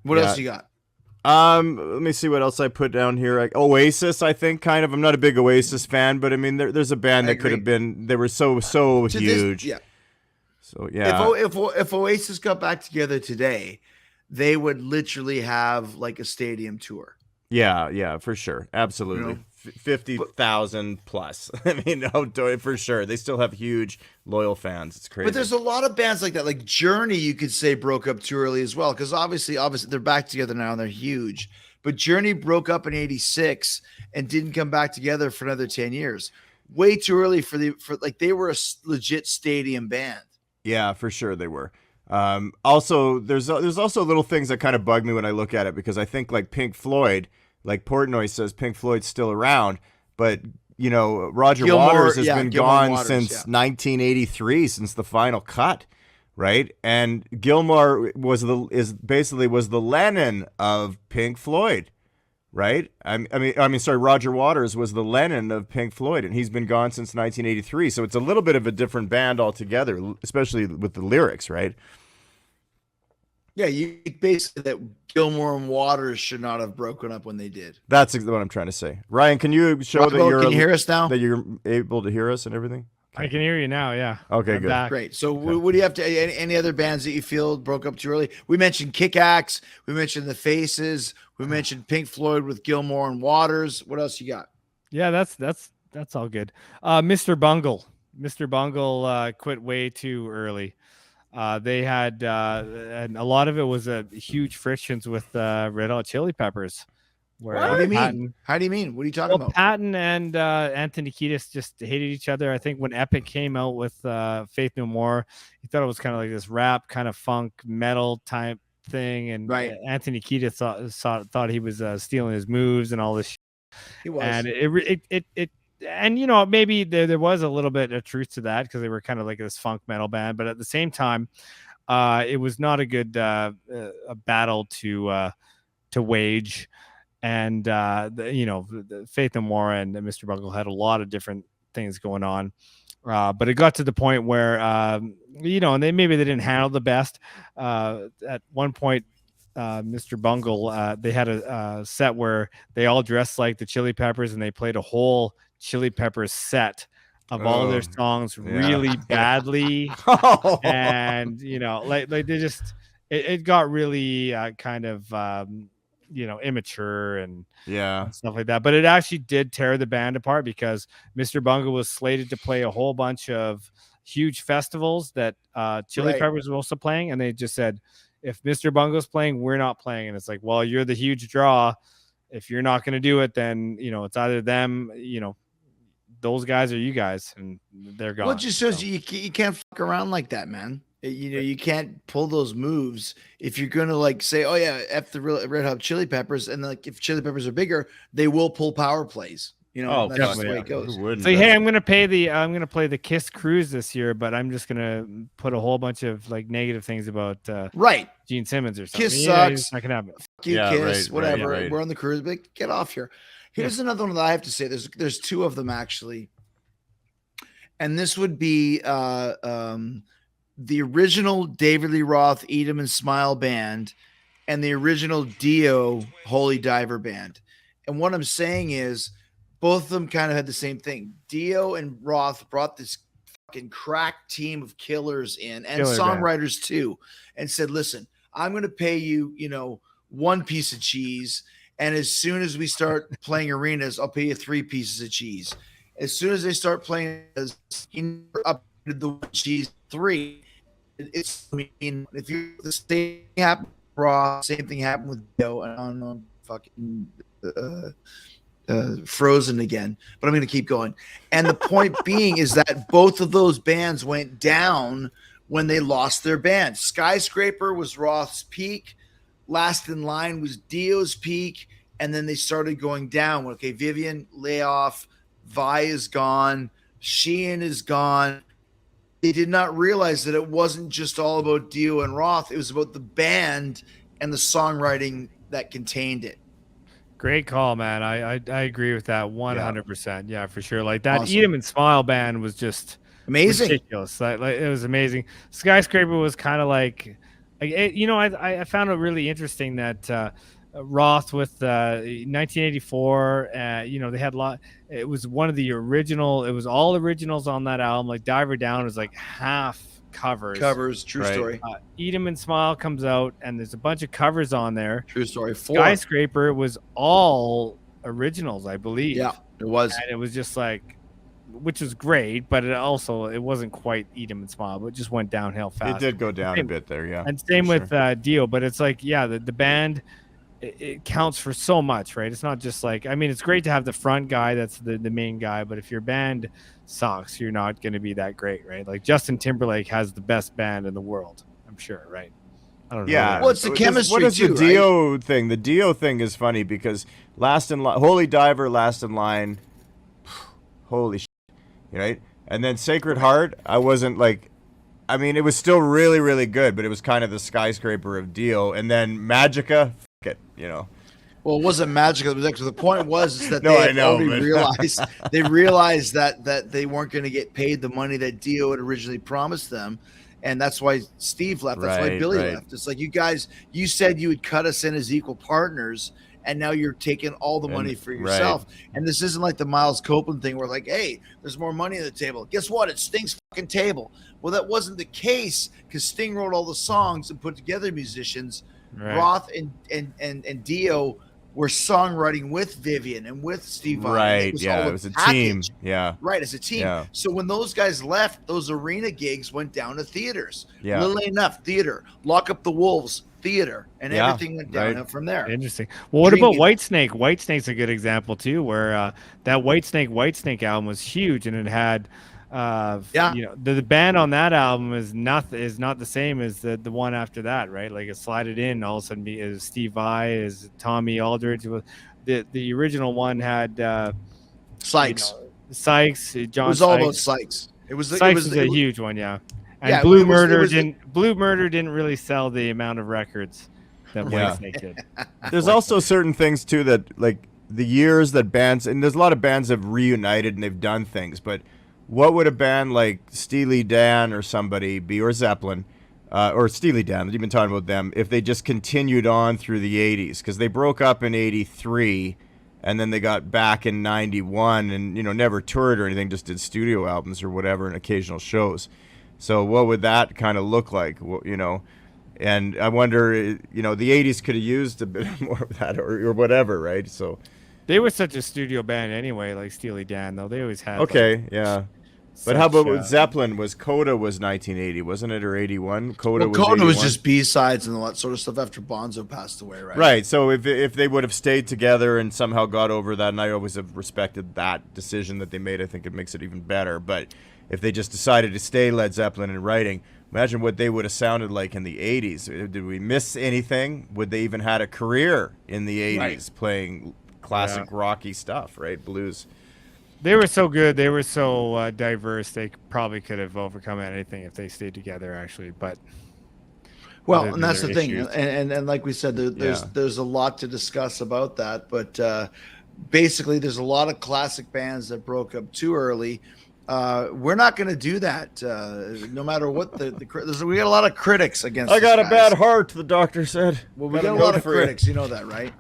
What else you got? Let me see what else I put down here. Oasis, I think, kind of. I'm not a big Oasis fan, but I mean, there's a band I that could have agree. been. They were so To this, huge. yeah. So If yeah, if Oasis got back together today, they would literally have like a stadium tour. yeah, for sure, You absolutely, know, fifty but thousand plus. I mean, no, for sure, they still have huge loyal fans. It's but crazy. there's a lot of bands like that. Like Journey, you could say broke up too early as well, because obviously they're back together now and they're huge. But Journey broke up in '86 and didn't come back together for another 10 years. Way too early for like they were a legit stadium band. Yeah, for sure they were. Also, there's also little things that kind of bug me when I look at it because I think like Pink Floyd, like Portnoy says, Pink Floyd's still around, but Roger Waters has been Gilmore and gone Waters, yeah. since 1983, since the final cut, right? And Gilmore was the Lennon of Pink Floyd, right? Sorry, Roger Waters was the Lennon of Pink Floyd, and he's been gone since 1983. So it's a little bit of a different band altogether, especially with the lyrics, right? Yeah, you basically that Gilmore and Waters should not have broken up when they did. That's what I'm trying to say. Ryan, can you show Rybo, can you hear us now? that you're able to hear us and everything? I Okay. can hear you now. Yeah. Okay, I'm good. back. Great. So, Okay. what do you have to? Any other bands that you feel broke up too early? We mentioned Kick Axe. We mentioned the Faces. We mentioned Pink Floyd with Gilmore and Waters. What else you got? Yeah, that's all good. Mr. Bungle. Mr. Bungle quit way too early. They had and a lot of it was huge frictions with Red Hot Chili Peppers. Where What do you mean? Patton, How do you mean? What are you talking about? Patton and Anthony Kiedis just hated each other. I think when Epic came out with Faith No More, he thought it was kind of like this rap, kind of funk metal type thing, and Right. Anthony Kiedis thought he was stealing his moves and all this. He was. And and maybe there was a little bit of truth to that because they were kind of like this funk metal band, but at the same time, it was not a good a battle to wage. And the Faith No More and Mr. Bungle had a lot of different things going on, but it got to the point where and they didn't handle the best. At one point, Mr. Bungle, they had a set where they all dressed like the Chili Peppers and they played a whole Chili Peppers set of all their songs really badly. And like they just it got really kind of immature and stuff like that. But it actually did tear the band apart because Mr. Bungle was slated to play a whole bunch of huge festivals that Chili Peppers were also playing, and they just said, if Mr. Bungle's playing, we're not playing. And it's like, well, you're the huge draw. If you're not going to do it, then it's either them, those guys or you guys, and they're gone. Well, it just shows you can't fuck around like that, man. You can't pull those moves if you're gonna like say, oh yeah, f the Red Hot Chili Peppers, and like if Chili Peppers are bigger, they will pull power plays. That's just the way it goes. So hey, I'm gonna play the Kiss Cruise this year, but I'm just gonna put a whole bunch of like negative things about Gene Simmons or something. Kiss sucks. It's not gonna happen. Fuck you, Kiss, whatever. Right. We're on the cruise, but get off here. Here's another one that I have to say. There's two of them actually, and this would be the original David Lee Roth Eat 'Em and Smile band and the original Dio Holy Diver band. And what I'm saying is both of them kind of had the same thing. Dio and Roth brought this fucking crack team of killers in and songwriters too, and said, listen, I'm going to pay you, one piece of cheese. And as soon as we start playing arenas, I'll pay you 3 pieces of cheese. As soon as they start playing, up to the cheese 3. If you the same happened with Raw, same thing happened with Dio, and I don't know, fucking Frozen again, but I'm going to keep going. And the point being is that both of those bands went down when they lost their band. Skyscraper was Roth's peak. Last in Line was Dio's peak. And then they started going down. Okay, Vivian, layoff. Vi is gone. Sheehan is gone. They did not realize that it wasn't just all about Dio and Roth. It was about the band and the songwriting that contained it. Great call, man. I agree with that 100%. Yeah, for sure. Like that Eat 'Em and Smile band was just amazing, ridiculous. Like it was amazing. Skyscraper was kind of like Like I found it really interesting that Roth with 1984. They had a lot. It was one of the original. It was all originals on that album. Like Diver Down was like half covers. True Right. story. Eat 'Em and Smile comes out, and there's a bunch of covers on there. True story. 4. Skyscraper was all originals, I believe. Yeah, it was. And it was just like, which was great, but it wasn't quite Eat 'Em and Smile, but it just went downhill fast. It did go down a bit there, yeah. And same for with Dio, but it's like, yeah, the band, it counts for so much, right? It's not just like, I mean, it's great to have the front guy, that's the main guy, but if your band sucks, you're not going to be that great, right? Like Justin Timberlake has the best band in the world, I'm sure, right? I don't know. Yeah. Well, it's the chemistry What is too, the Dio thing? The Dio thing is funny because Last in Line, Holy Diver, Last in Line, holy shit, right? And then Sacred Heart, I wasn't like, I mean, it was still really, really good, but it was kind of the skyscraper of Dio. And then Magica, f it. Well, it wasn't magical. The point was that No, they I had know, already but- realized that they weren't going to get paid the money that Dio had originally promised them, and that's why Steve left. That's why Right, Billy right. left. It's like, you guys, you said you would cut us in as equal partners, and now you're taking all the money for yourself. And this isn't like the Miles Copeland thing where like, hey, there's more money on the table. Guess what? It's Sting's fucking table. Well, that wasn't the case because Sting wrote all the songs and put together musicians. Right. Roth and Dio were songwriting with Vivian and with Steve Vai. Right, all yeah, a it was a team. package. Yeah. Right, as a team. Yeah. So when those guys left, those arena gigs went down to theaters. Yeah. Little Enough, theater. Lock Up the Wolves, theater. And Yeah, everything went down from there. Interesting. Well, what about Dreaming. Whitesnake? Whitesnake's a good example too, where that Whitesnake album was huge, and it had, the band on that album is not the same as the one after that, right? Like it slided in all of a sudden. Is Steve Vai, is Tommy Aldridge. The original one had Sykes. Sykes, John. It was all about Sykes. It was Sykes was a huge one, yeah. And Yeah, Blue it was- it Murder was- didn't really sell the amount of records that Yeah. Whitesnake did. There's also certain things too that like the years that bands, and there's a lot of bands that have reunited and they've done things, but what would a band like Steely Dan or somebody be, or Zeppelin, or Steely Dan, you've been talking about them, if they just continued on through the 80s? Because they broke up in 83 and then they got back in 91 and, never toured or anything, just did studio albums or whatever and occasional shows. So what would that kind of look like, And I wonder, the 80s could have used a bit more of that or whatever, right? So They were such a studio band anyway, like Steely Dan, though. They always had. okay, yeah. But how about with Zeppelin? Zeppelin? Coda was 1980, wasn't it, or 81? Coda Well, Coda was 81? just B-sides and all that sort of stuff after Bonzo passed away, right? Right. So if they would have stayed together and somehow got over that, and I always have respected that decision that they made, I think it makes it even better. But if they just decided to stay Led Zeppelin in writing, imagine what they would have sounded like in the 80s. Did we miss anything? Would they even had a career in the 80s Right. playing classic rocky stuff, right? Blues. They were so good. They were so diverse. They probably could have overcome anything if they stayed together, actually. But Well, other and than that's the their thing, issues. and like we said, Yeah. there's a lot to discuss about that. But basically, there's a lot of classic bands that broke up too early. We're not going to do that, no matter what we got a lot of critics against. I got a this, bad guys. heart, the doctor said. Well, we Got got a note lot of for you. critics. You know that, right?